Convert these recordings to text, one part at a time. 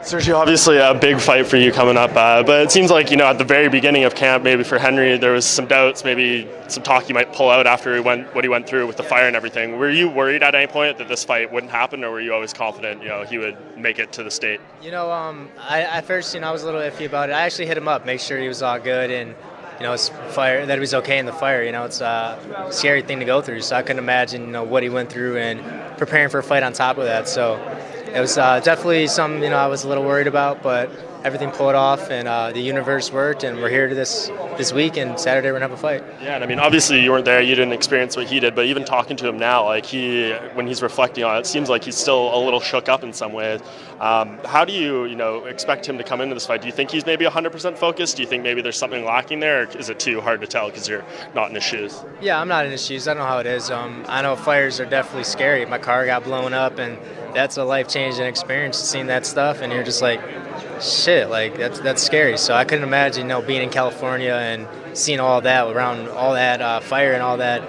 Sergio, obviously a big fight for you coming up, but it seems like, at the very beginning of camp, maybe for Henry, there was some doubts, maybe some talk he might pull out after what he went through with the fire and everything. Were you worried at any point that this fight wouldn't happen, or were you always confident, he would make it to the state? At first, I was a little iffy about it. I actually hit him up, make sure he was all good, and it's fire, that he was okay in the fire. It's a scary thing to go through, so I couldn't imagine, what he went through and preparing for a fight on top of that. So it was definitely something, I was a little worried about, but everything pulled off, and the universe worked, and we're here to this week, and Saturday we're going to have a fight. Yeah, and obviously you weren't there, you didn't experience what he did, but even talking to him now, when he's reflecting on it, it seems like he's still a little shook up in some ways. How do you, expect him to come into this fight? Do you think he's maybe 100% focused? Do you think maybe there's something lacking there, or is it too hard to tell because you're not in his shoes? Yeah, I'm not in his shoes. I don't know how it is. I know fires are definitely scary. My car got blown up, and that's a life-changing experience, seeing that stuff, and you're just like, shit, like that's scary. So I couldn't imagine, being in California and seeing all that around, all that fire and all that,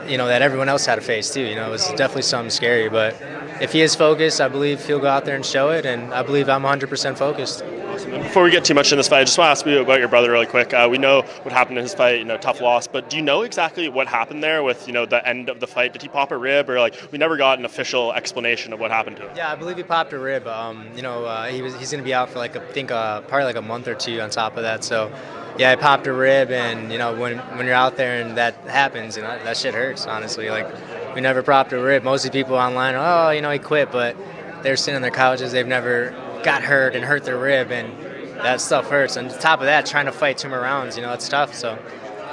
that everyone else had to face too. It was definitely something scary. But if he is focused, I believe he'll go out there and show it, and I believe I'm 100% focused. Awesome. Before we get too much in this fight, I just want to ask you about your brother really quick. We know what happened in his fight, tough loss, but do you know exactly what happened there with, the end of the fight? Did he pop a rib, or we never got an official explanation of what happened to him? Yeah, I believe he popped a rib. He's going to be out for probably a month or two on top of that. So yeah, I popped a rib, and when you're out there and that happens, that shit hurts. Honestly, we never popped a rib. Most of the people online, he quit, but they're sitting on their couches. They've never got hurt and hurt their rib, and that stuff hurts. And on top of that, trying to fight 2 more rounds, it's tough. So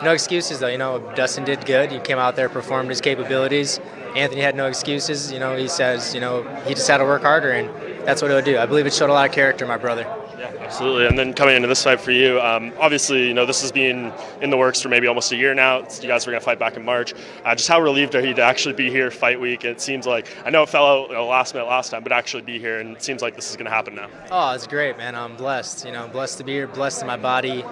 no excuses though. Dustin did good. He came out there, performed his capabilities. Anthony had no excuses. He says, he just had to work harder, and that's what he'll do. I believe it showed a lot of character, my brother. Yeah, absolutely. And then coming into this fight for you, obviously, this has been in the works for maybe almost a year now. You guys were going to fight back in March. Just how relieved are you to actually be here fight week? It seems like, I know it fell out last minute last time, but actually be here, and it seems like this is going to happen now. Oh, it's great, man. I'm blessed. Blessed to be here, blessed in my body.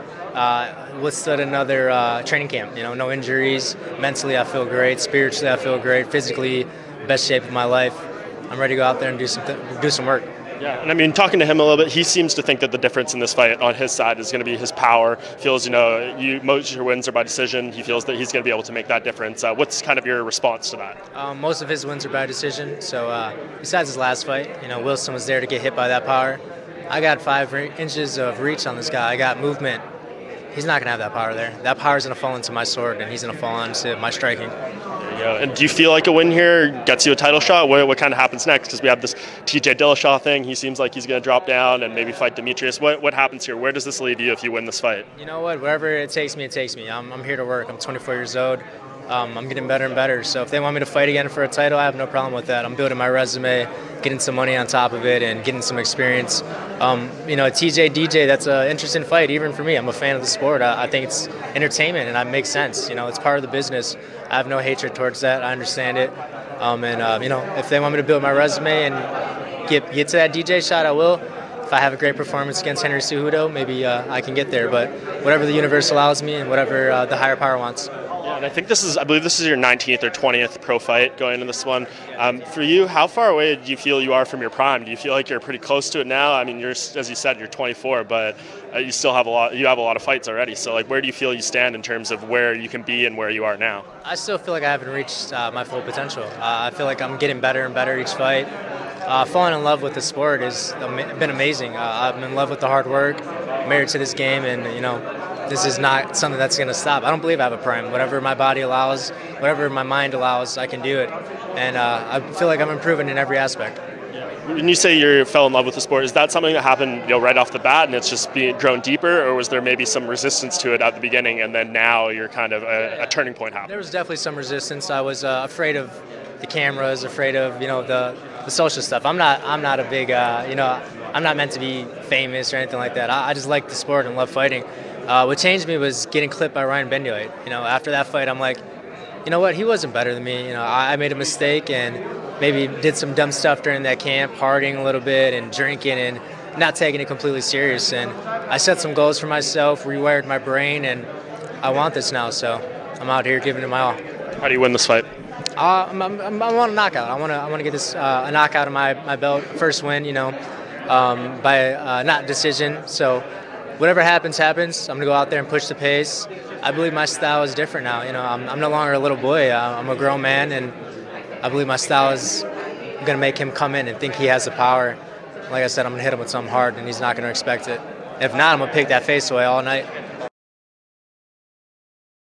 Withstood another training camp. No injuries. Mentally, I feel great. Spiritually, I feel great. Physically, best shape of my life. I'm ready to go out there and do some work. Yeah, and talking to him a little bit, he seems to think that the difference in this fight on his side is going to be his power. Feels, most of your wins are by decision. He feels that he's going to be able to make that difference. What's kind of your response to that? Most of his wins are by decision. So besides his last fight, Wilson was there to get hit by that power. I got 5 inches of reach on this guy. I got movement. He's not going to have that power there. That power is going to fall into my sword, and he's going to fall onto my striking. And do you feel like a win here gets you a title shot? What kind of happens next? Because we have this TJ Dillashaw thing. He seems like he's going to drop down and maybe fight Demetrius. What happens here? Where does this lead you if you win this fight? You know what? Wherever it takes me, it takes me. I'm here to work. I'm 24 years old. I'm getting better and better. So if they want me to fight again for a title, I have no problem with that. I'm building my resume, getting some money on top of it, and getting some experience. TJ DJ, that's an interesting fight, even for me. I'm a fan of the sport. I think it's entertainment, and it makes sense. It's part of the business. I have no hatred towards that. I understand it. If they want me to build my resume and get to that DJ shot, I will. If I have a great performance against Henry Cejudo, maybe I can get there. But whatever the universe allows me, and whatever the higher power wants. And I believe this is your 19th or 20th pro fight going into this one. For you, how far away do you feel you are from your prime? Do you feel like you're pretty close to it now? As you said, you're 24, but you still have a lot of fights already. So where do you feel you stand in terms of where you can be and where you are now? I still feel like I haven't reached my full potential. I feel like I'm getting better and better each fight. Falling in love with the sport has been amazing. I'm in love with the hard work, married to this game, and this is not something that's going to stop. I don't believe I have a prime. Whatever my body allows, whatever my mind allows, I can do it. And I feel like I'm improving in every aspect. When you say you fell in love with the sport, is that something that happened right off the bat and it's just being grown deeper, or was there maybe some resistance to it at the beginning and then now you're kind of a turning point happening? There was definitely some resistance. I was afraid of the cameras, afraid of the social stuff. I'm not a big I'm not meant to be famous or anything like that. I just like the sport and love fighting. What changed me was getting clipped by Ryan Bendoit. After that fight, I'm like, you know what? He wasn't better than me. I made a mistake and maybe did some dumb stuff during that camp, partying a little bit and drinking and not taking it completely serious. And I set some goals for myself, rewired my brain, and I want this now. So I'm out here giving it my all. How do you win this fight? I want a knockout. I want to get this a knockout of my belt. First win. by not decision. So whatever happens, happens. I'm gonna go out there and push the pace. I believe my style is different now. You know, I'm no longer a little boy. I'm a grown man, and I believe my style is gonna make him come in and think he has the power. Like I said, I'm gonna hit him with something hard, and he's not gonna expect it. If not, I'm gonna pick that face away all night.